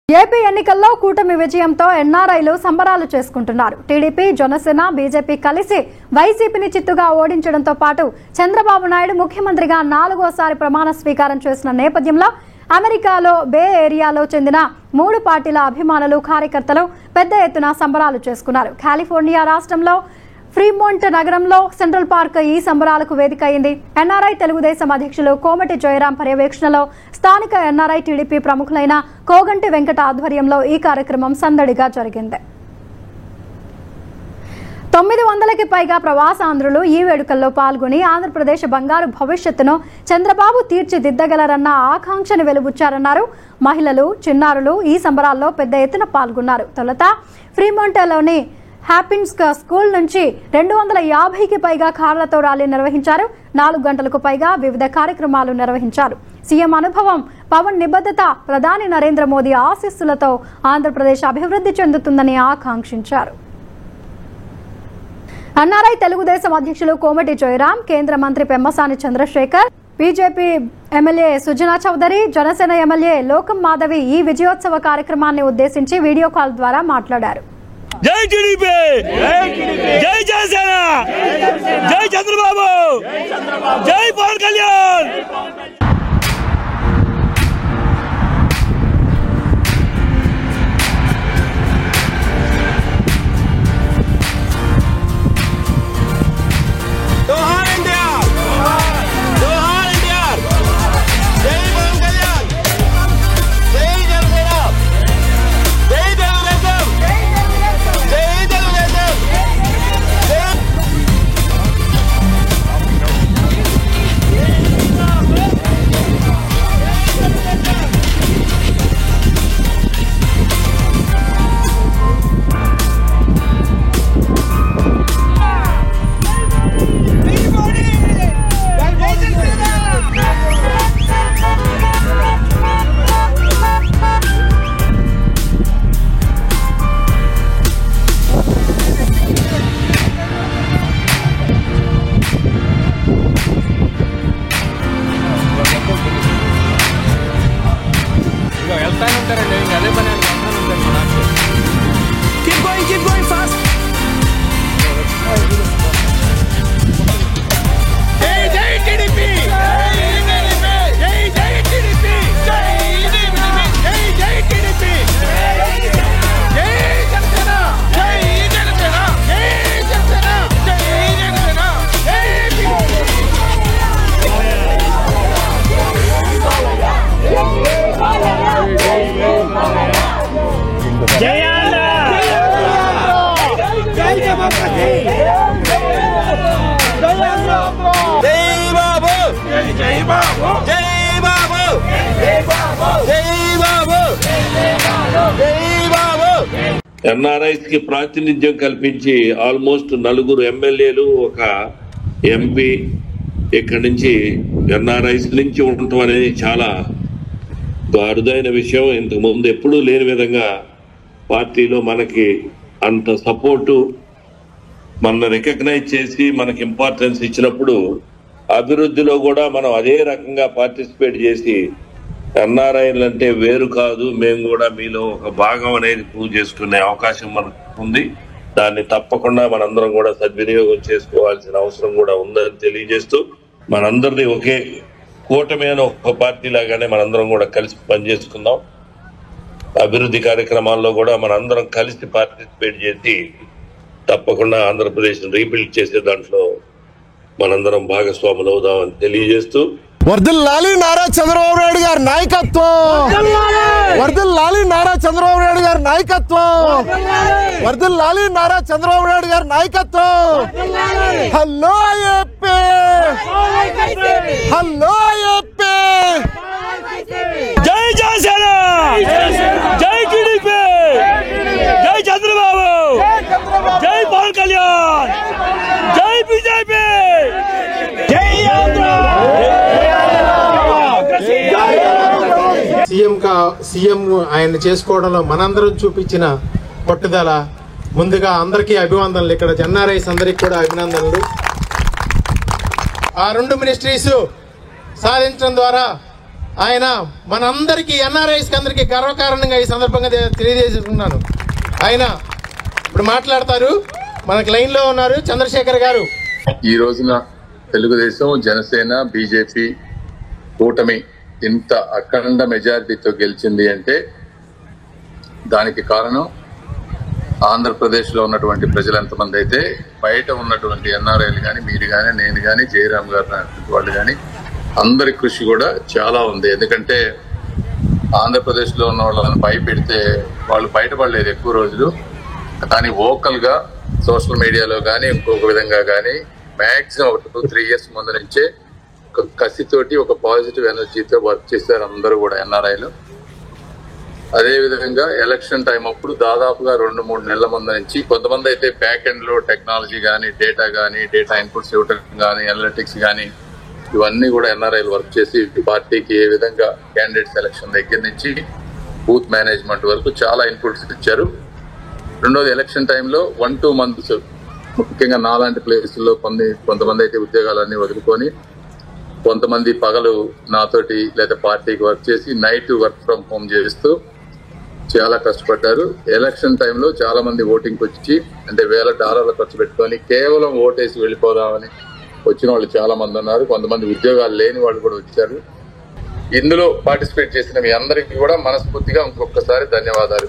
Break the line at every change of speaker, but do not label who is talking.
AP ఎన్నికల్లో కూటమి విజయంతో ఎన్ఆర్ఐలు సంబరాలు చేసుకుంటున్నారు. టీడీపీ, జనసేన, బీజేపీ కలిసి వైసీపీని చిత్తుగా ఓడించడంతో పాటు చంద్రబాబు నాయుడు ముఖ్యమంత్రిగా 4వసారి ప్రమాణ స్వీకారం చేసిన నేపథ్యంలో అమెరికాలో బే ఏరియాలో చెందిన 3 పార్టీల అభిమానులు, కార్యకర్తలు పెద్ద ఎత్తున సంబరాలు చేసుకున్నారు. కాలిఫోర్నియా రాష్ట్రంలో ఫ్రీమోంట్ నగరంలో సెంట్రల్ పార్క్ ఈ సంబరాలకు వేదిక అయింది. ఎన్ఆర్ఐ తెలుగుదేశం అధ్యక్షులు కోమటి జయరాం పర్యవేక్షణలో స్థానిక ఎన్ఆర్ఐ టీడీపీ ప్రముఖులైన కోగంటి వెంకట ఆధ్వర్యంలో ఈ కార్యక్రమం సందడిగా జరిగింది. 900కి పైగా ప్రవాసాంధ్రులు ఈ వేడుకల్లో పాల్గొని ఆంధ్రప్రదేశ్ బంగారు భవిష్యత్తును చంద్రబాబు తీర్చిదిద్దగలరన్న ఆకాంక్షను వెలుబుచ్చారన్నారు. మహిళలు, చిన్నారులు ఈ సంబరాల్లో పెద్ద ఎత్తున పాల్గొన్నారు. తొలుత ఫ్రీమోంట్లోని హ్యాపిన్స్ స్కూల్ నుంచి 250కి పైగా కార్లతో ర్యాలీ నిర్వహించారు. 4 గంటలకు పైగా వివిధ కార్యక్రమాలు నిర్వహించారు. సీఎం అనుభవం, పవన్ నిబద్ధత, ప్రధాని నరేంద్ర మోదీ ఆశీస్సులతో ఆంధ్రప్రదేశ్ అభివృద్ధి చెందుతుందని ఆకాంక్షించారు. ఎన్ఆర్ఐ తెలుగుదేశం అధ్యక్షులు కోమటి జయరాం, కేంద్ర మంత్రి Pemmasani Chandrasekhar, BJP MLA Sujana Chowdary, Janasena MLA Lokam Madhavi ఈ విజయోత్సవ కార్యక్రమాన్ని ఉద్దేశించి వీడియో కాల్ ద్వారా మాట్లాడారు.
జై టీడీపీ, జై జనసేన, జై చంద్రబాబు, జై Pawan Kalyan. Keep going fast. Jai TDP, Jai TDP, Jai TDP, Jai Janasena, Jai Janasena, Jai Janasena, Jai Janasena, Jai Andhra, Jai Democracy, Jai Babu, Jai Babu, Jai Babu, Jai Babu, Jai Babu, Jai Babu. NRIs కి ప్రాతినిధ్యం కల్పించి almost 4 ఎమ్మెల్యేలు, ఒక MP ఇక్కడి నుంచి NRIs నుంచి ఉండటం అనేది చాలా అరుదైన విషయం. ఇంతకు ముందు ఎప్పుడూ లేని విధంగా పార్టీలో మనకి అంత సపోర్టు, మన రికగ్నైజ్ చేసి మనకి ఇంపార్టెన్స్ ఇచ్చినప్పుడు అభివృద్ధిలో కూడా మనం అదే రకంగా పార్టిసిపేట్ చేసి ఎన్ఆర్ఐలు అంటే వేరు కాదు, మేము కూడా మీలో ఒక భాగం అనేది ప్రూవ్ చేసుకునే అవకాశం మనకు ఉంది. దాన్ని తప్పకుండా మనందరం కూడా సద్వినియోగం చేసుకోవాల్సిన అవసరం కూడా ఉందని తెలియజేస్తూ, మనందరినీ ఒకే కూటమి అని ఒక పార్టీ లాగానే మనందరం కూడా కలిసి పనిచేసుకుందాం. అభివృద్ధి కార్యక్రమాల్లో కూడా మనందరం కలిసి పార్టిసిపేట్ చేసి తప్పకుండా ఆంధ్రప్రదేశ్ రీబిల్డ్ చేసే దాంట్లో మనందరం భాగస్వాములు అవుదామని తెలియజేస్తూ,
వర్ధిల్లాలి నారా చంద్రబాబు నాయుడు గారి నాయకత్వం, వర్ధిల్లాలి నారా చంద్రబాబు నాయుడు గారి నాయకత్వం, వర్ధిల్లాలి నారా చంద్రబాబు నాయుడు గారి నాయకత్వం. హలో ఏపీ, హలో ఏపీ,
జై జనసేన, జై టీడీపీ, జై చంద్రబాబు, జై పవన్ కళ్యాణ్, జై బీజేపీ, జై ఆంధ్ర.
సీఎం ఆయన చేసుకోవడంలో మనందరం చూపించిన పట్టుదల, ముందుగా అందరికీ అభినందనలు. ఇక్కడ ఎన్ఆర్ఐస్ అందరికి కూడా అభినందనలు. ఆ 2 మినిస్ట్రీస్ సాధించడం ద్వారా ఆయన మనందరికీ ఎన్ఆర్ఐస్ అందరికీ గర్వకారణంగా ఈ సందర్భంగా తెలియజేసుకున్నాను. ఆయన ఇప్పుడు మాట్లాడతారు. మనకు లైన్ లో ఉన్నారు చంద్రశేఖర్ గారు.
ఈ రోజున తెలుగుదేశం, జనసేన, బీజేపీ కూటమి ఇంత అఖండ మెజారిటీతో గెలిచింది అంటే దానికి కారణం ఆంధ్రప్రదేశ్ లో ఉన్నటువంటి ప్రజలు ఎంతమంది అయితే బయట ఉన్నటువంటి ఎన్ఆర్ఐలు కానీ, మీరు కానీ, నేను కానీ, జయరామ్ గారు వాళ్ళు కానీ అందరి కృషి కూడా చాలా ఉంది. ఎందుకంటే ఆంధ్రప్రదేశ్ లో ఉన్న వాళ్ళని భయపెడితే వాళ్ళు బయటపడలేదు ఎక్కువ రోజులు. కానీ వోకల్ గా సోషల్ మీడియాలో కానీ ఇంకొక విధంగా కానీ మాక్సిమం 2-3 ఇయర్స్ ముందు నుంచే ఒక కసితోటి ఒక పాజిటివ్ ఎనర్జీతో వర్క్ చేశారు అందరూ కూడా ఎన్ఆర్ఐలు. అదే విధంగా ఎలక్షన్ టైం అప్పుడు దాదాపుగా 2-3 నెలల ముందు నుంచి కొంతమంది అయితే బ్యాక్ ఎండ్ లో టెక్నాలజీ కానీ, డేటా ఇన్పుట్స్ ఇవ్వటం కానీ, అనలిటిక్స్ కానీ ఇవన్నీ కూడా ఎన్ఆర్ఐలు వర్క్ చేసి పార్టీకి ఏ విధంగా క్యాండిడేట్ సెలక్షన్ దగ్గర నుంచి బూత్ మేనేజ్మెంట్ వరకు చాలా ఇన్పుట్స్ ఇచ్చారు. రెండోది ఎలక్షన్ టైంలో 1-2 మంత్స్ ముఖ్యంగా నాలాంటి ప్లేసుల్లో కొంతమంది అయితే ఉద్యోగాలన్నీ వదులుకొని కొంతమంది పగలు నాతోటి లేదా పార్టీకి వర్క్ చేసి నైట్ వర్క్ ఫ్రమ్ హోమ్ చేస్తూ చాలా కష్టపడ్డారు. ఎలక్షన్ టైంలో చాలా మంది ఓటింగ్కి వచ్చి అంటే $1,000 ఖర్చు పెట్టుకొని కేవలం ఓటేసి వెళ్ళిపోదామని వచ్చిన వాళ్ళు చాలా మంది ఉన్నారు. కొంతమంది ఉద్యోగాలు లేని వాళ్ళు కూడా వచ్చారు. ఇందులో పార్టిసిపేట్ చేసిన మీ అందరికీ కూడా మనస్ఫూర్తిగా ఇంకొకసారి ధన్యవాదాలు.